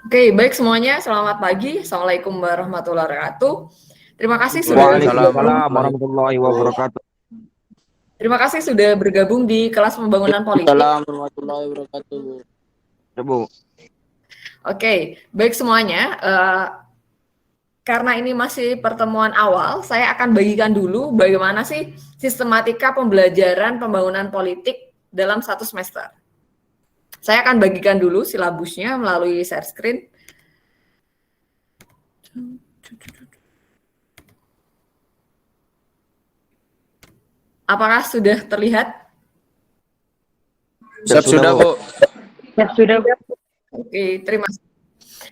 Oke, baik semuanya. Selamat pagi. Assalamualaikum warahmatullahi wabarakatuh. Terima kasih sudah Waalaikumsalam bergabung. warahmatullahi wabarakatuh. Terima kasih sudah bergabung di kelas pembangunan politik. Waalaikumsalam warahmatullahi wabarakatuh. Ya, Bu. Oke, baik semuanya. Karena ini masih pertemuan awal, saya akan bagikan dulu bagaimana sih sistematika pembelajaran pembangunan politik dalam satu semester. Saya akan bagikan dulu silabusnya melalui share screen. Apakah sudah terlihat? Sudah, Bu. Sudah. Oke, terima kasih.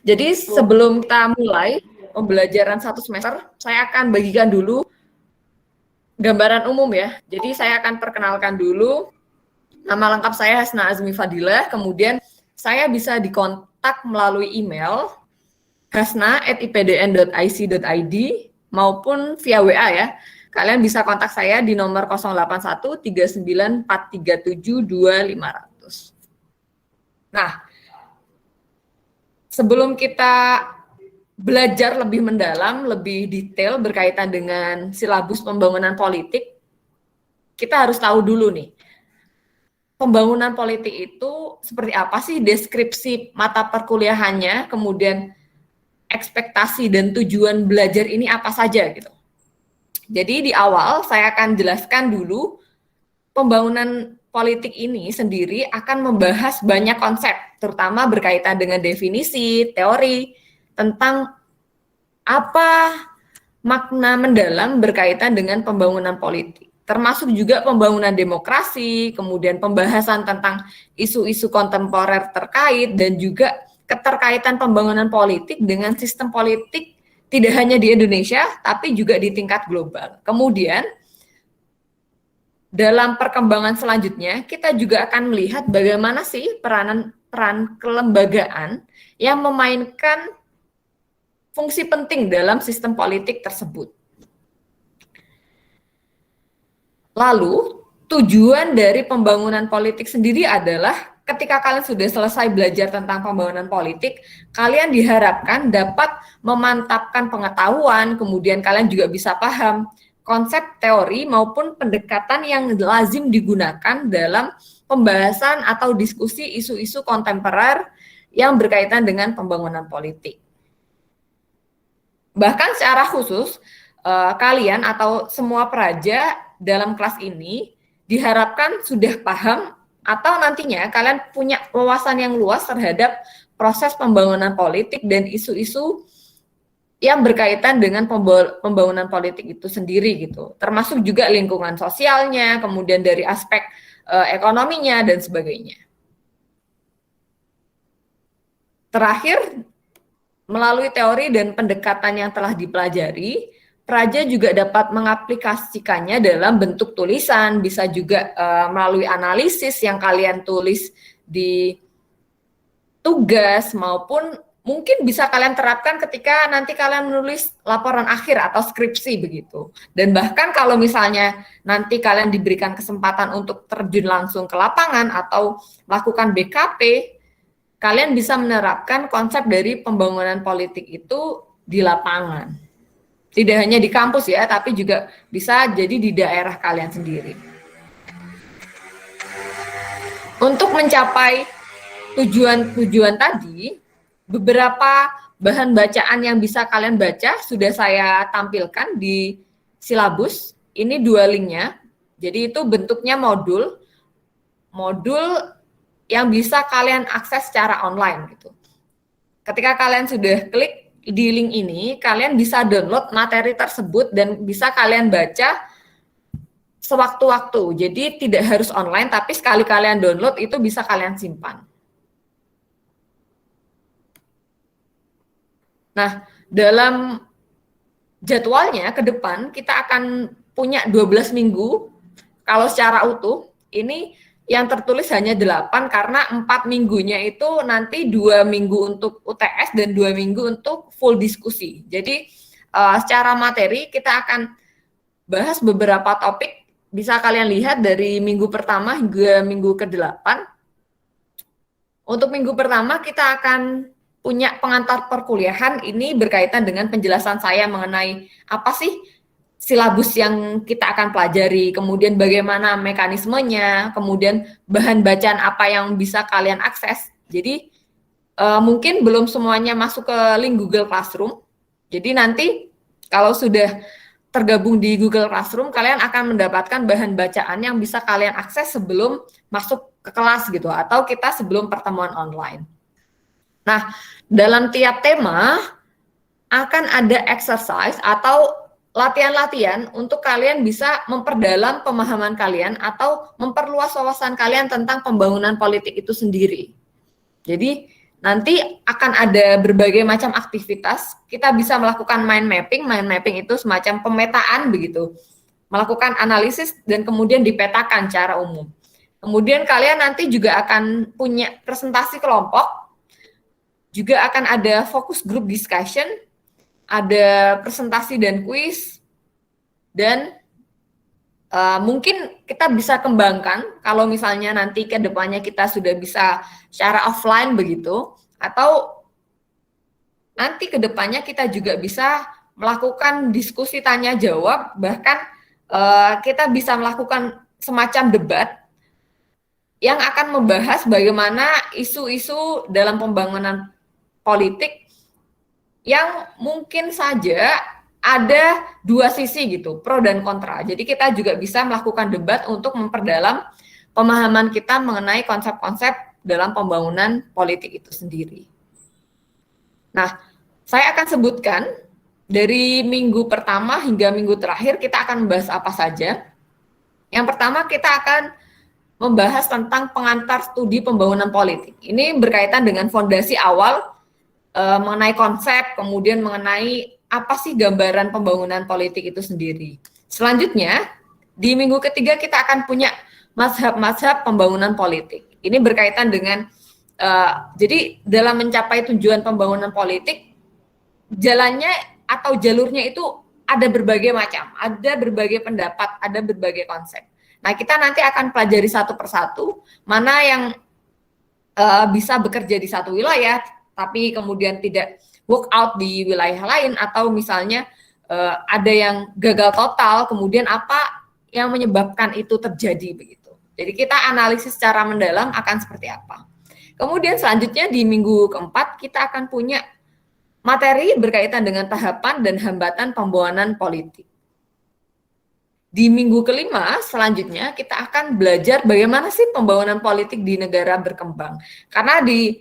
Jadi sebelum kita mulai pembelajaran satu semester, saya akan bagikan dulu gambaran umum ya. Jadi saya akan perkenalkan dulu, nama lengkap saya Hasna Azmi Fadilah, kemudian saya bisa dikontak melalui email hasna@ipdn.ic.id maupun via WA ya. Kalian bisa kontak saya di nomor 081 39 437 2500. Nah, sebelum kita belajar lebih mendalam, lebih detail berkaitan dengan silabus pembangunan politik, kita harus tahu dulu nih, pembangunan politik itu seperti apa sih, deskripsi mata perkuliahannya, kemudian ekspektasi dan tujuan belajar ini apa saja gitu. Jadi di awal saya akan jelaskan dulu pembangunan politik ini sendiri akan membahas banyak konsep, terutama berkaitan dengan definisi, teori, tentang apa makna mendalam berkaitan dengan pembangunan politik. Termasuk juga pembangunan demokrasi, kemudian pembahasan tentang isu-isu kontemporer terkait, dan juga keterkaitan pembangunan politik dengan sistem politik tidak hanya di Indonesia, tapi juga di tingkat global. Kemudian, dalam perkembangan selanjutnya, kita juga akan melihat bagaimana sih peran kelembagaan yang memainkan fungsi penting dalam sistem politik tersebut. Lalu, tujuan dari pembangunan politik sendiri adalah ketika kalian sudah selesai belajar tentang pembangunan politik, kalian diharapkan dapat memantapkan pengetahuan, kemudian kalian juga bisa paham konsep teori maupun pendekatan yang lazim digunakan dalam pembahasan atau diskusi isu-isu kontemporer yang berkaitan dengan pembangunan politik. Bahkan secara khusus, kalian atau semua peraja dalam kelas ini diharapkan sudah paham atau nantinya kalian punya wawasan yang luas terhadap proses pembangunan politik dan isu-isu yang berkaitan dengan pembangunan politik itu sendiri gitu. Termasuk juga lingkungan sosialnya, kemudian dari aspek ekonominya dan sebagainya. Terakhir, melalui teori dan pendekatan yang telah dipelajari, peraja juga dapat mengaplikasikannya dalam bentuk tulisan, bisa juga melalui analisis yang kalian tulis di tugas, maupun mungkin bisa kalian terapkan ketika nanti kalian menulis laporan akhir atau skripsi begitu. Dan bahkan kalau misalnya nanti kalian diberikan kesempatan untuk terjun langsung ke lapangan atau melakukan BKP, kalian bisa menerapkan konsep dari pembangunan politik itu di lapangan. Tidak hanya di kampus ya, tapi juga bisa jadi di daerah kalian sendiri. Untuk mencapai tujuan tadi, beberapa bahan bacaan yang bisa kalian baca sudah saya tampilkan di silabus. Ini 2 linknya. Jadi itu bentuknya modul yang bisa kalian akses secara online gitu. Ketika kalian sudah klik di link ini, kalian bisa download materi tersebut dan bisa kalian baca sewaktu-waktu. Jadi tidak harus online, tapi sekali kalian download itu bisa kalian simpan. Nah, dalam jadwalnya ke depan kita akan punya 12 minggu. Kalau secara utuh, ini yang tertulis hanya 8 karena 4 minggunya itu nanti 2 minggu untuk UTS dan 2 minggu untuk full diskusi. Jadi secara materi kita akan bahas beberapa topik, bisa kalian lihat dari minggu pertama hingga minggu ke-8. Untuk minggu pertama kita akan punya pengantar perkuliahan ini berkaitan dengan penjelasan saya mengenai apa sih silabus yang kita akan pelajari, kemudian bagaimana mekanismenya, kemudian bahan bacaan apa yang bisa kalian akses. Jadi mungkin belum semuanya masuk ke link Google Classroom. Jadi nanti kalau sudah tergabung di Google Classroom, kalian akan mendapatkan bahan bacaan yang bisa kalian akses sebelum masuk ke kelas gitu, atau kita sebelum pertemuan online. Nah, dalam tiap tema akan ada exercise atau latihan-latihan untuk kalian bisa memperdalam pemahaman kalian atau memperluas wawasan kalian tentang pembangunan politik itu sendiri. Jadi nanti akan ada berbagai macam aktivitas. Kita bisa melakukan mind mapping. Mind mapping itu semacam pemetaan begitu. Melakukan analisis dan kemudian dipetakan secara umum. Kemudian kalian nanti juga akan punya presentasi kelompok. Juga akan ada focus group discussion, ada presentasi dan kuis, dan mungkin kita bisa kembangkan kalau misalnya nanti ke depannya kita sudah bisa secara offline begitu, atau nanti ke depannya kita juga bisa melakukan diskusi tanya jawab, bahkan kita bisa melakukan semacam debat yang akan membahas bagaimana isu-isu dalam pembangunan politik yang mungkin saja ada dua sisi gitu, pro dan kontra. Jadi kita juga bisa melakukan debat untuk memperdalam pemahaman kita mengenai konsep-konsep dalam pembangunan politik itu sendiri. Nah, saya akan sebutkan dari minggu pertama hingga minggu terakhir kita akan membahas apa saja. Yang pertama kita akan membahas tentang pengantar studi pembangunan politik. Ini berkaitan dengan fondasi awal mengenai konsep, kemudian mengenai apa sih gambaran pembangunan politik itu sendiri. Selanjutnya, di minggu ketiga kita akan punya mazhab-mazhab pembangunan politik. Ini berkaitan dengan, jadi dalam mencapai tujuan pembangunan politik, jalannya atau jalurnya itu ada berbagai macam, ada berbagai pendapat, ada berbagai konsep. Nah, kita nanti akan pelajari satu persatu, mana yang bisa bekerja di satu wilayah, tapi kemudian tidak work out di wilayah lain, atau misalnya ada yang gagal total, kemudian apa yang menyebabkan itu terjadi begitu. Jadi kita analisis secara mendalam akan seperti apa. Kemudian selanjutnya di minggu keempat kita akan punya materi berkaitan dengan tahapan dan hambatan pembangunan politik. Di minggu kelima selanjutnya kita akan belajar bagaimana sih pembangunan politik di negara berkembang. Karena di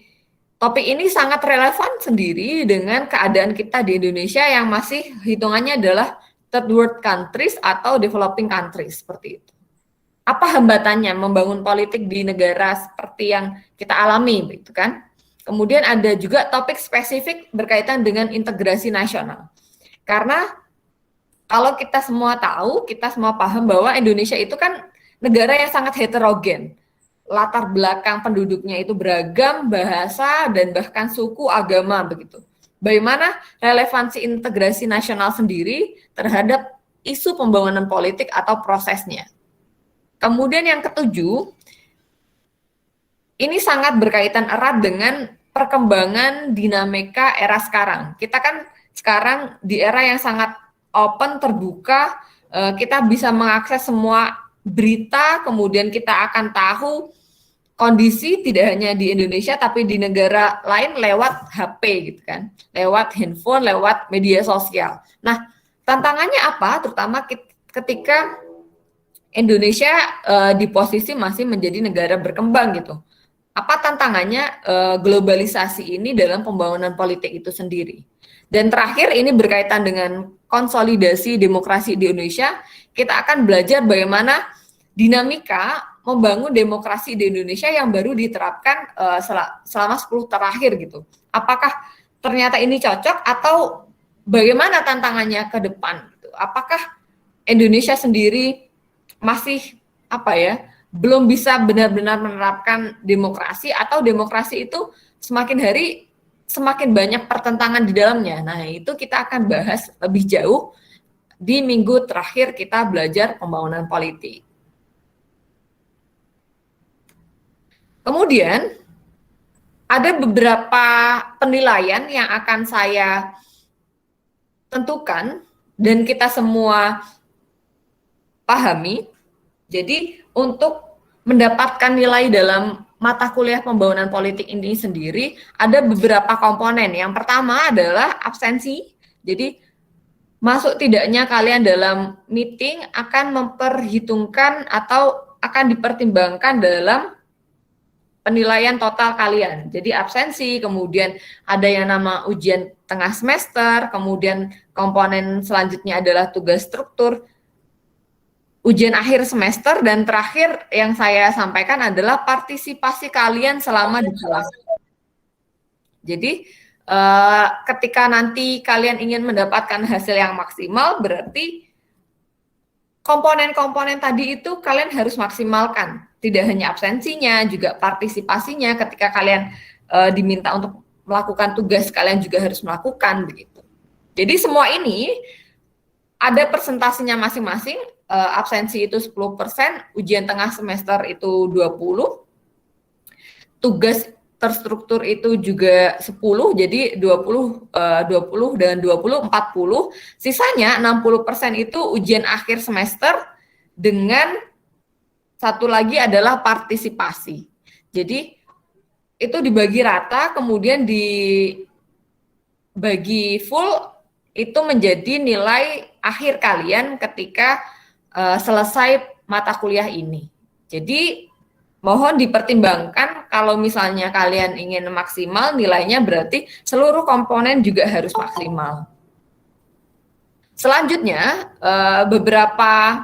topik ini sangat relevan sendiri dengan keadaan kita di Indonesia yang masih hitungannya adalah third world countries atau developing countries seperti itu. Apa hambatannya membangun politik di negara seperti yang kita alami, begitu kan? Kemudian ada juga topik spesifik berkaitan dengan integrasi nasional. Karena kalau kita semua tahu, kita semua paham bahwa Indonesia itu kan negara yang sangat heterogen. Latar belakang penduduknya itu beragam, bahasa, dan bahkan suku, agama, begitu. Bagaimana relevansi integrasi nasional sendiri terhadap isu pembangunan politik atau prosesnya. Kemudian yang ketujuh, ini sangat berkaitan erat dengan perkembangan dinamika era sekarang. Kita kan sekarang di era yang sangat open, terbuka, kita bisa mengakses semua berita, kemudian kita akan tahu kondisi tidak hanya di Indonesia tapi di negara lain lewat HP gitu kan, lewat handphone, lewat media sosial. Nah, tantangannya apa? Terutama ketika Indonesia di posisi masih menjadi negara berkembang gitu. Apa tantangannya globalisasi ini dalam pembangunan politik itu sendiri? Dan terakhir ini berkaitan dengan konsolidasi demokrasi di Indonesia. Kita akan belajar bagaimana dinamika membangun demokrasi di Indonesia yang baru diterapkan selama 10 terakhir gitu. Apakah ternyata ini cocok atau bagaimana tantangannya ke depan? Gitu. Apakah Indonesia sendiri masih belum bisa benar-benar menerapkan demokrasi, atau demokrasi itu semakin hari semakin banyak pertentangan di dalamnya. Nah, itu kita akan bahas lebih jauh di minggu terakhir kita belajar pembangunan politik. Kemudian ada beberapa penilaian yang akan saya tentukan dan kita semua pahami. Jadi untuk mendapatkan nilai dalam mata kuliah pembangunan politik ini sendiri ada beberapa komponen. Yang pertama adalah absensi. Jadi masuk tidaknya kalian dalam meeting akan memperhitungkan atau akan dipertimbangkan dalam penilaian total kalian. Jadi absensi, kemudian ada yang nama ujian tengah semester, kemudian komponen selanjutnya adalah tugas struktur, ujian akhir semester, dan terakhir yang saya sampaikan adalah partisipasi kalian selama di kelas. Jadi ketika nanti kalian ingin mendapatkan hasil yang maksimal, berarti komponen-komponen tadi itu kalian harus maksimalkan. Tidak hanya absensinya, juga partisipasinya ketika kalian diminta untuk melakukan tugas, kalian juga harus melakukan begitu. Jadi semua ini ada persentasenya masing-masing. Absensi itu 10%, ujian tengah semester itu 20%, tugas terstruktur itu juga 10, jadi 20 dan 20 40, sisanya 60% itu ujian akhir semester dengan satu lagi adalah partisipasi. Jadi itu dibagi rata, kemudian dibagi full, itu menjadi nilai akhir kalian ketika selesai mata kuliah ini. Jadi mohon dipertimbangkan kalau misalnya kalian ingin maksimal nilainya, berarti seluruh komponen juga harus maksimal. Selanjutnya beberapa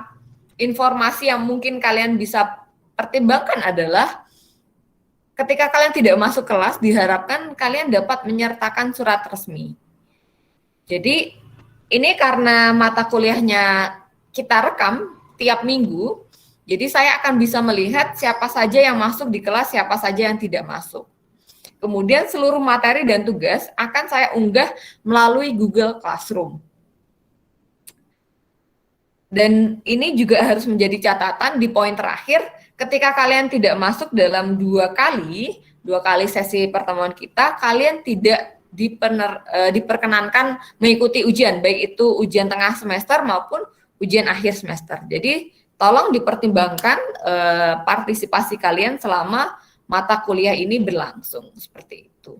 informasi yang mungkin kalian bisa pertimbangkan adalah ketika kalian tidak masuk kelas, diharapkan kalian dapat menyertakan surat resmi. Jadi ini karena mata kuliahnya kita rekam tiap minggu, jadi saya akan bisa melihat siapa saja yang masuk di kelas, siapa saja yang tidak masuk. Kemudian seluruh materi dan tugas akan saya unggah melalui Google Classroom. Dan ini juga harus menjadi catatan di poin terakhir, ketika kalian tidak masuk dalam dua kali sesi pertemuan kita, kalian tidak diperkenankan mengikuti ujian, baik itu ujian tengah semester maupun ujian akhir semester. Jadi tolong dipertimbangkan partisipasi kalian selama mata kuliah ini berlangsung, seperti itu.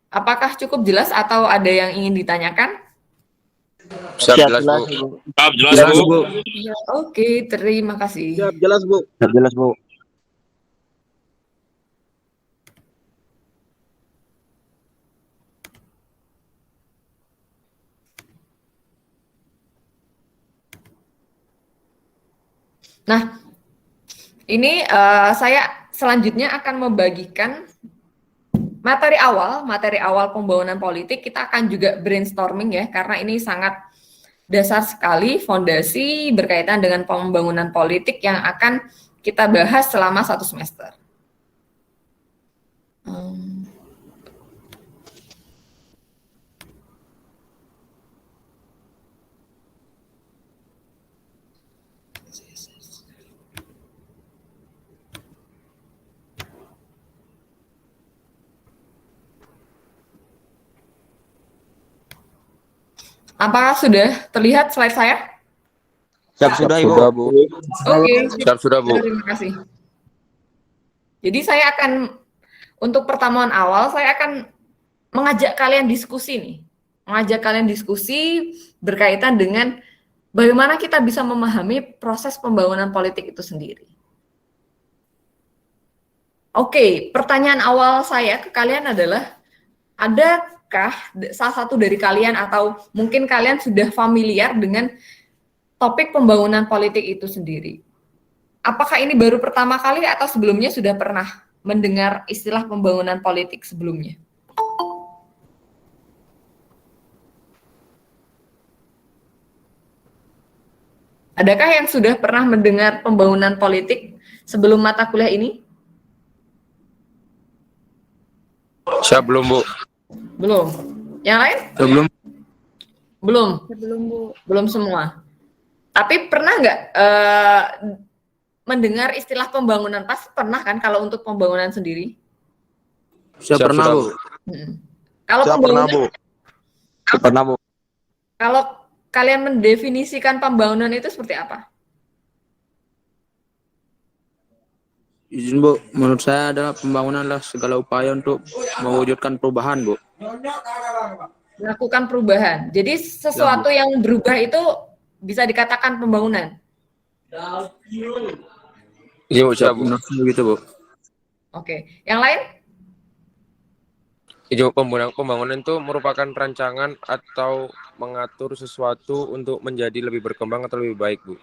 Apakah cukup jelas atau ada yang ingin ditanyakan? Siap jelas, Bu. Siap jelas, Bu. Oke, terima kasih. Siap, jelas, Bu. Siap, jelas, Bu. Nah, ini saya selanjutnya akan membagikan materi awal pembangunan politik. Kita akan juga brainstorming ya, karena ini sangat dasar sekali, fondasi berkaitan dengan pembangunan politik yang akan kita bahas selama 1 semester. Apakah sudah terlihat slide saya? Siap, sudah, Ibu. Sudah, Bu. Oke. Siap sudah, Bu. Terima kasih. Jadi saya akan, untuk pertemuan awal, saya akan mengajak kalian diskusi nih. Mengajak kalian diskusi berkaitan dengan bagaimana kita bisa memahami proses pembangunan politik itu sendiri. Oke, pertanyaan awal saya ke kalian adalah, adakah salah satu dari kalian atau mungkin kalian sudah familiar dengan topik pembangunan politik itu sendiri? Apakah ini baru pertama kali atau sebelumnya sudah pernah mendengar istilah pembangunan politik sebelumnya? Adakah yang sudah pernah mendengar pembangunan politik sebelum mata kuliah ini? Saya belum, Bu. Belum. Yang lain? Belum. Belum. Belum, Bu. Belum semua. Tapi pernah nggak mendengar istilah pembangunan? Pasti pernah kan kalau untuk pembangunan sendiri? Saya Siap pernah, sudah, Bu. Bu. Mm-mm. Kalau Saya pernah, pembangunan, Bu. Saya pernah, Bu. kalau kalian mendefinisikan pembangunan itu seperti apa? Izin, Bu. Menurut saya adalah pembangunan adalah segala upaya untuk mewujudkan perubahan, Bu. Melakukan perubahan. Jadi sesuatu yang berubah itu bisa dikatakan pembangunan. Iya, Bu, Ya, siap, Bu. menurut saya begitu, Bu. Oke. Yang lain? Itu pembangunan itu merupakan rancangan atau mengatur sesuatu untuk menjadi lebih berkembang atau lebih baik, Bu.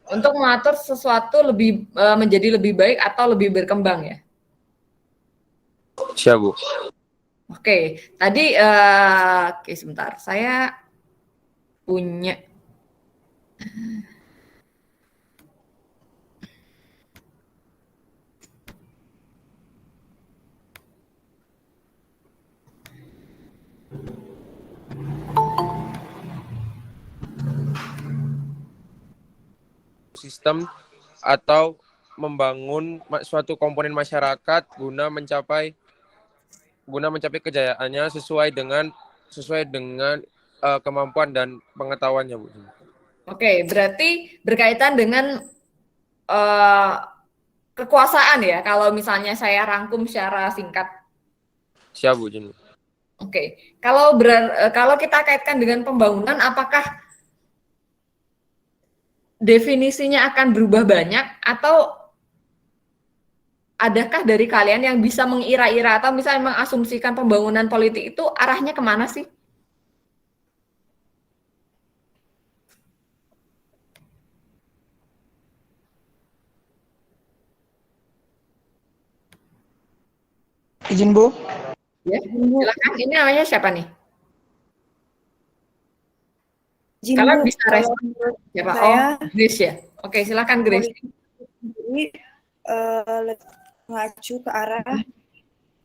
Untuk mengatur sesuatu lebih menjadi lebih baik atau lebih berkembang ya. Siap, Bu. Oke, tadi oke sebentar. Saya punya Sistem atau membangun suatu komponen masyarakat guna mencapai kejayaannya sesuai dengan kemampuan dan pengetahuannya, Bu. Oke, berarti berkaitan dengan eh, kekuasaan ya. Kalau misalnya saya rangkum secara singkat. Siap, Bu. Jin. Oke, kalau kita kaitkan dengan pembangunan, apakah definisinya akan berubah banyak atau adakah dari kalian yang bisa mengira-ira atau misalnya mengasumsikan pembangunan politik itu arahnya kemana sih? Izin, Bu. Ya, silakan. Ini namanya siapa nih? Izin, Kalian Bu, bisa kalau respon menurut siapa? saya, Oh, Grace ya. Oke, silakan Grace. politik sendiri mengacu ke arah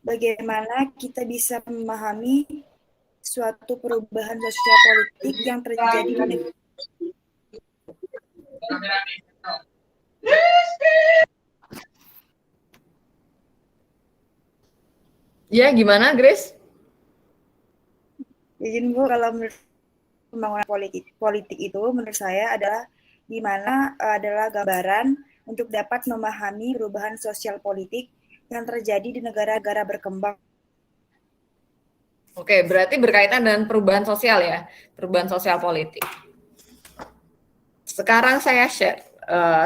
bagaimana kita bisa memahami suatu perubahan sosial politik yang terjadi di negara. Ya, gimana Grace? Izin, Bu, kalau menurut pembangunan politik itu menurut saya adalah di mana adalah gambaran untuk dapat memahami perubahan sosial politik yang terjadi di negara-negara berkembang. Oke, berarti berkaitan dengan perubahan sosial ya, perubahan sosial politik. Sekarang saya share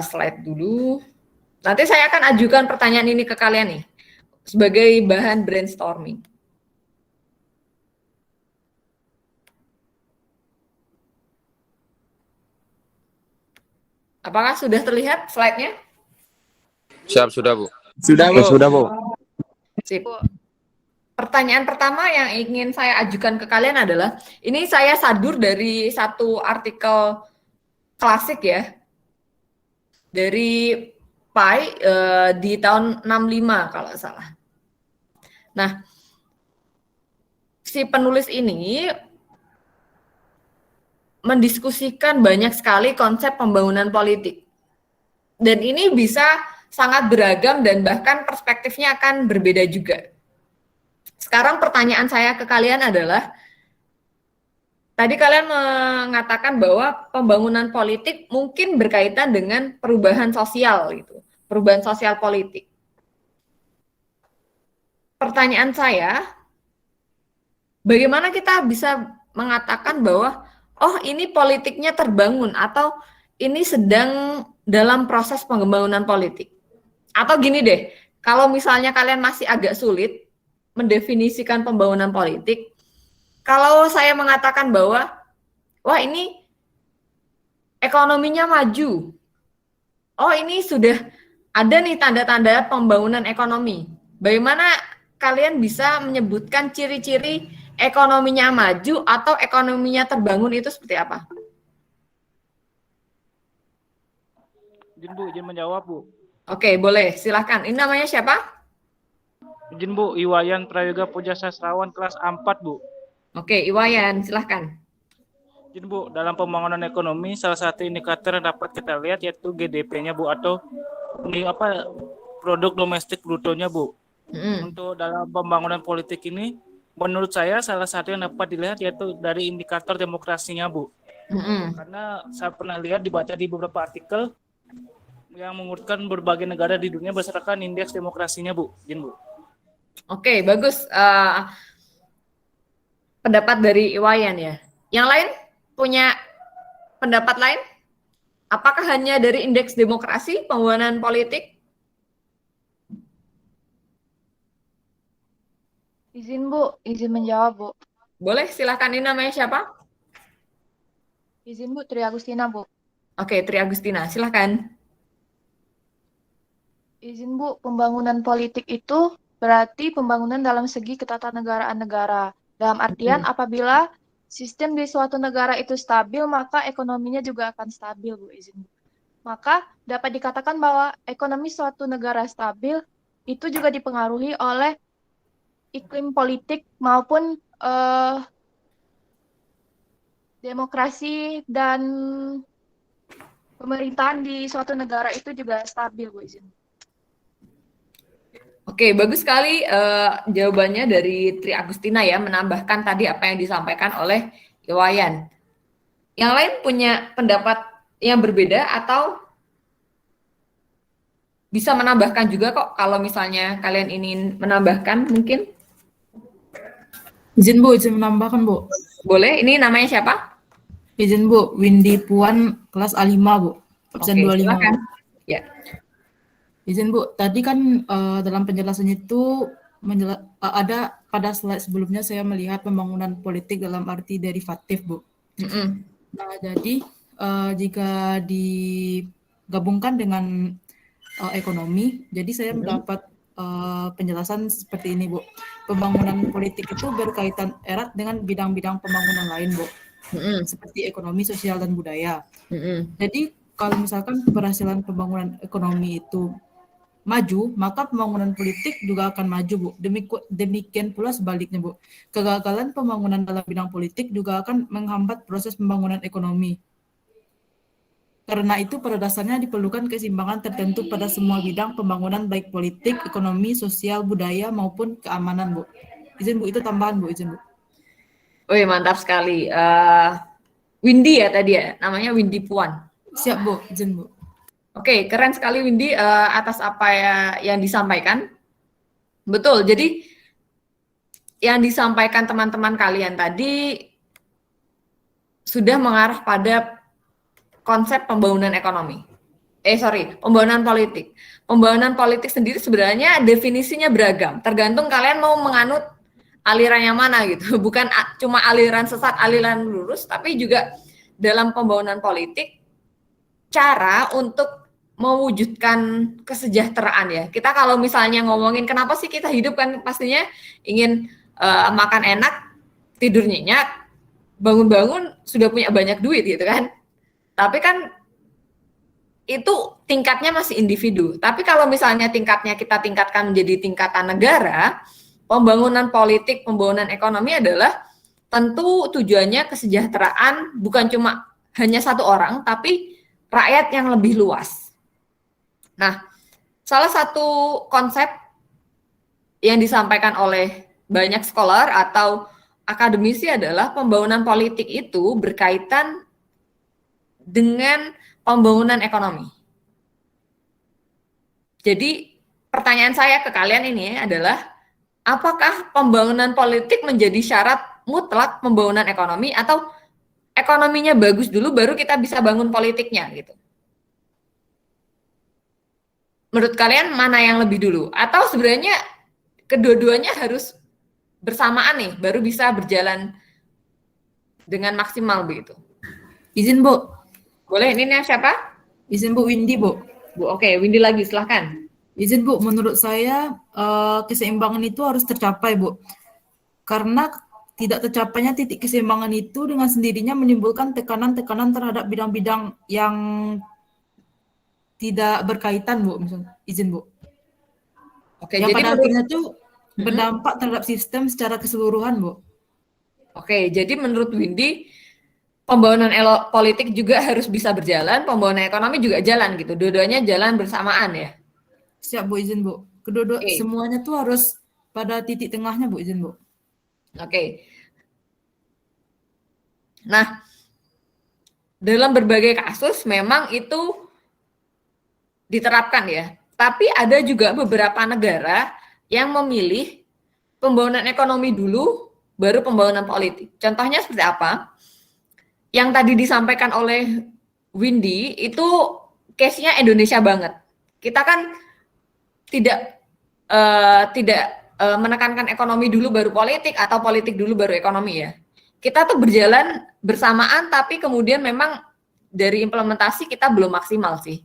slide dulu. Nanti saya akan ajukan pertanyaan ini ke kalian nih, sebagai bahan brainstorming. Apakah sudah terlihat slide-nya? Siap, sudah, Bu. Sudah, Bu. Sudah, Bu. Sip. Pertanyaan pertama yang ingin saya ajukan ke kalian adalah, ini saya sadur dari satu artikel klasik ya, dari Pai di tahun 65 kalau salah. Nah, si penulis ini mendiskusikan banyak sekali konsep pembangunan politik. Dan ini bisa sangat beragam dan bahkan perspektifnya akan berbeda juga. Sekarang pertanyaan saya ke kalian adalah, tadi kalian mengatakan bahwa pembangunan politik mungkin berkaitan dengan perubahan sosial gitu, perubahan sosial politik. Pertanyaan saya, bagaimana kita bisa mengatakan bahwa oh ini politiknya terbangun atau ini sedang dalam proses pembangunan politik? Atau gini deh, kalau misalnya kalian masih agak sulit mendefinisikan pembangunan politik, kalau saya mengatakan bahwa wah ini ekonominya maju, oh ini sudah ada nih tanda-tanda pembangunan ekonomi. Bagaimana kalian bisa menyebutkan ciri-ciri ekonominya maju atau ekonominya terbangun itu seperti apa? Izin, Bu, izin menjawab, Bu. Oke, boleh. Silahkan. Ini namanya siapa? Izin, Bu, Iwayan Prayoga Puja Sastrawan kelas 4, Bu. Oke, Iwayan. Silahkan. Izin, Bu, dalam pembangunan ekonomi salah satu indikator yang dapat kita lihat yaitu GDP-nya, Bu, atau ini apa produk domestik brutonya, Bu. Mm-mm. Untuk dalam pembangunan politik ini, menurut saya salah satu yang dapat dilihat yaitu dari indikator demokrasinya, Bu. Mm-mm. Karena saya pernah lihat dibaca di beberapa artikel yang mengurutkan berbagai negara di dunia berdasarkan indeks demokrasinya, Bu. Izin, Bu. Oke, bagus. Pendapat dari Iwayan ya. Yang lain punya pendapat lain? Apakah hanya dari indeks demokrasi pembangunan politik? Izin Bu, izin menjawab Bu. Boleh, silahkan. Ini namanya siapa? Izin Bu, Tri Agustina Bu. Oke, Tri Agustina, silahkan. Izin Bu, pembangunan politik itu berarti pembangunan dalam segi ketatanegaraan negara. Dalam artian apabila sistem di suatu negara itu stabil, maka ekonominya juga akan stabil Bu, izin Bu. Maka dapat dikatakan bahwa ekonomi suatu negara stabil itu juga dipengaruhi oleh iklim politik maupun demokrasi dan pemerintahan di suatu negara itu juga stabil, Bu izin. Oke, bagus sekali jawabannya dari Tri Agustina ya, menambahkan tadi apa yang disampaikan oleh Iwayan. Yang lain punya pendapat yang berbeda atau bisa menambahkan juga kok kalau misalnya kalian ingin menambahkan mungkin? Izin Bu, izin menambahkan Bu. Boleh, ini namanya siapa? Izin Bu, Windy Puan kelas A5 Bu, absen Oke, 25. silakan. Ya. Izin Bu, tadi kan dalam penjelasannya itu ada pada slide sebelumnya saya melihat pembangunan politik dalam arti derivatif Bu. Mm-mm. Nah, jadi jika digabungkan dengan ekonomi, jadi saya mendapat penjelasan seperti ini Bu. Pembangunan politik itu berkaitan erat dengan bidang-bidang pembangunan lain Bu, seperti ekonomi, sosial, dan budaya. Jadi kalau misalkan keberhasilan pembangunan ekonomi itu maju, maka pembangunan politik juga akan maju Bu. Demikian pula sebaliknya Bu. Kegagalan pembangunan dalam bidang politik juga akan menghambat proses pembangunan ekonomi. Karena itu pada dasarnya diperlukan keseimbangan tertentu pada semua bidang pembangunan baik politik, ekonomi, sosial, budaya maupun keamanan Bu. Izin Bu, itu tambahan Bu, izin Bu. Wih, mantap sekali. Windy ya tadi ya, namanya Windy Puan. Siap Bu, izin Bu. Oke, keren sekali Windy atas apa yang disampaikan. Betul, jadi yang disampaikan teman-teman kalian tadi sudah mengarah pada konsep pembangunan ekonomi. Pembangunan politik. Pembangunan politik sendiri sebenarnya definisinya beragam, tergantung kalian mau menganut aliran yang mana gitu. Bukan cuma aliran sesat, aliran lurus, tapi juga dalam pembangunan politik cara untuk mewujudkan kesejahteraan ya. Kita kalau misalnya ngomongin kenapa sih kita hidup kan pastinya ingin makan enak, tidur nyenyak, bangun-bangun sudah punya banyak duit gitu kan. Tapi kan itu tingkatnya masih individu. Tapi kalau misalnya tingkatnya kita tingkatkan menjadi tingkatan negara, pembangunan politik, pembangunan ekonomi adalah tentu tujuannya kesejahteraan bukan cuma hanya satu orang, tapi rakyat yang lebih luas. Nah, salah satu konsep yang disampaikan oleh banyak scholar atau akademisi adalah pembangunan politik itu berkaitan dengan pembangunan ekonomi. Jadi pertanyaan saya ke kalian ini adalah apakah pembangunan politik menjadi syarat mutlak pembangunan ekonomi atau ekonominya bagus dulu baru kita bisa bangun politiknya gitu? Menurut kalian mana yang lebih dulu? Atau sebenarnya kedua-duanya harus bersamaan nih baru bisa berjalan dengan maksimal begitu? Izin Bu. Boleh, ini siapa? Izin Bu, Windy Bu. Bu, oke, Windy lagi, silahkan. Izin Bu, menurut saya keseimbangan itu harus tercapai Bu. Karena tidak tercapainya titik keseimbangan itu dengan sendirinya menimbulkan tekanan-tekanan terhadap bidang-bidang yang tidak berkaitan Bu, misalnya. Izin Bu. Oke, yang jadi pada akhirnya itu berdampak terhadap sistem secara keseluruhan Bu. Oke, jadi menurut Windy pembangunan politik juga harus bisa berjalan, pembangunan ekonomi juga jalan gitu. Dua-duanya jalan bersamaan ya. Siap Bu, izin Bu. kedua Oke. semuanya tuh harus pada titik tengahnya, Bu, izin, Bu. Oke. Nah, dalam berbagai kasus memang itu diterapkan ya. Tapi ada juga beberapa negara yang memilih pembangunan ekonomi dulu, baru pembangunan politik. Contohnya seperti apa? Yang tadi disampaikan oleh Windy itu case-nya Indonesia banget. Kita kan tidak menekankan ekonomi dulu baru politik atau politik dulu baru ekonomi ya. Kita tuh berjalan bersamaan tapi kemudian memang dari implementasi kita belum maksimal sih.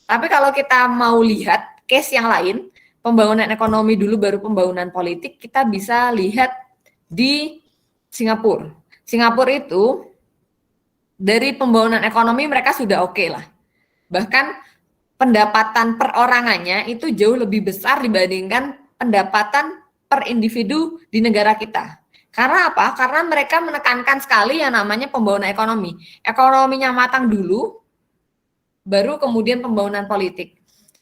Tapi kalau kita mau lihat case yang lain, pembangunan ekonomi dulu baru pembangunan politik, kita bisa lihat di Singapura. Singapura itu dari pembangunan ekonomi mereka sudah oke lah. Bahkan pendapatan perorangannya itu jauh lebih besar dibandingkan pendapatan per individu di negara kita. Karena apa? Karena mereka menekankan sekali yang namanya pembangunan ekonomi. Ekonominya matang dulu, baru kemudian pembangunan politik.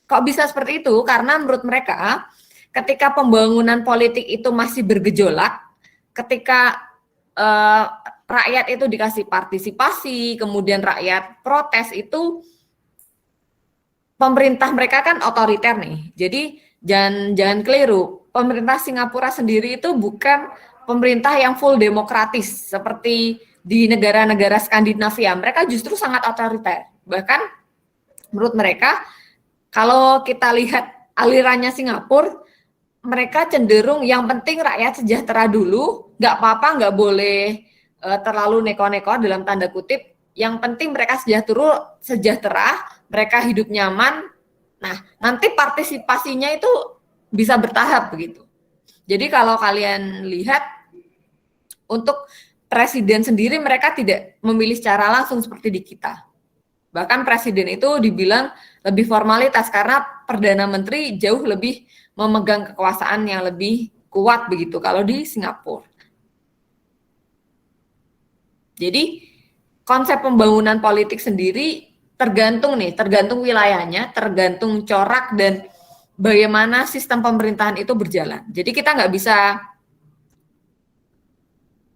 Kok bisa seperti itu? Karena menurut mereka, ketika pembangunan politik itu masih bergejolak, ketika rakyat itu dikasih partisipasi, kemudian rakyat protes, itu pemerintah mereka kan otoriter nih. Jadi jangan keliru. Pemerintah Singapura sendiri itu bukan pemerintah yang full demokratis seperti di negara-negara Skandinavia. Mereka justru sangat otoriter. Bahkan menurut mereka, kalau kita lihat alirannya Singapura, mereka cenderung yang penting rakyat sejahtera dulu, nggak apa-apa, nggak boleh terlalu neko-neko dalam tanda kutip. Yang penting mereka sejahtera, mereka hidup nyaman. Nah, nanti partisipasinya itu bisa bertahap begitu. Jadi kalau kalian lihat, untuk presiden sendiri mereka tidak memilih secara langsung seperti di kita. Bahkan presiden itu dibilang lebih formalitas karena Perdana Menteri jauh lebih memegang kekuasaan yang lebih kuat begitu kalau di Singapura. Jadi konsep pembangunan politik sendiri tergantung wilayahnya, tergantung corak dan bagaimana sistem pemerintahan itu berjalan. Jadi kita nggak bisa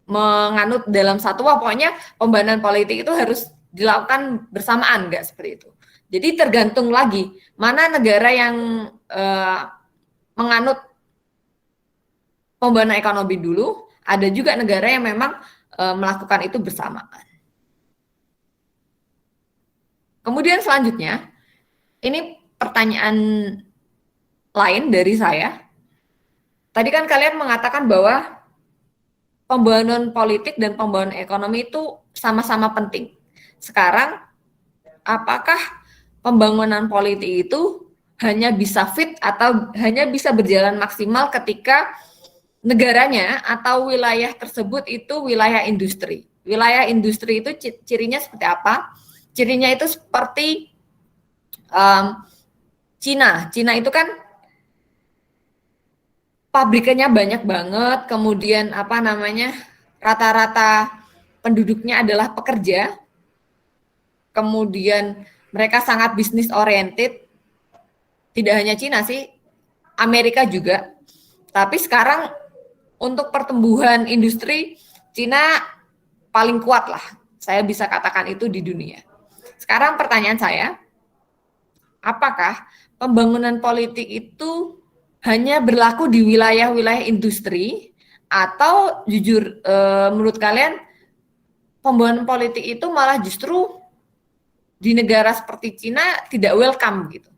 menganut dalam satu, pokoknya pembangunan politik itu harus dilakukan bersamaan, nggak seperti itu. Jadi tergantung lagi mana negara yang menganut pembangunan ekonomi dulu, ada juga negara yang memang melakukan itu bersamaan. Kemudian selanjutnya, ini pertanyaan lain dari saya. Tadi kan kalian mengatakan bahwa pembangunan politik dan pembangunan ekonomi itu sama-sama penting. Sekarang, apakah pembangunan politik itu hanya bisa fit atau hanya bisa berjalan maksimal ketika negaranya atau wilayah tersebut itu wilayah industri? Wilayah industri itu cirinya seperti apa? Cirinya itu seperti Cina. Cina itu kan pabrikannya banyak banget, kemudian rata-rata penduduknya adalah pekerja, kemudian mereka sangat bisnis oriented. Tidak hanya Cina sih, Amerika juga. Tapi sekarang untuk pertumbuhan industri, Cina paling kuat lah. Saya bisa katakan itu di dunia. Sekarang pertanyaan saya, apakah pembangunan politik itu hanya berlaku di wilayah-wilayah industri, atau jujur menurut kalian pembangunan politik itu malah justru di negara seperti Cina tidak welcome gitu?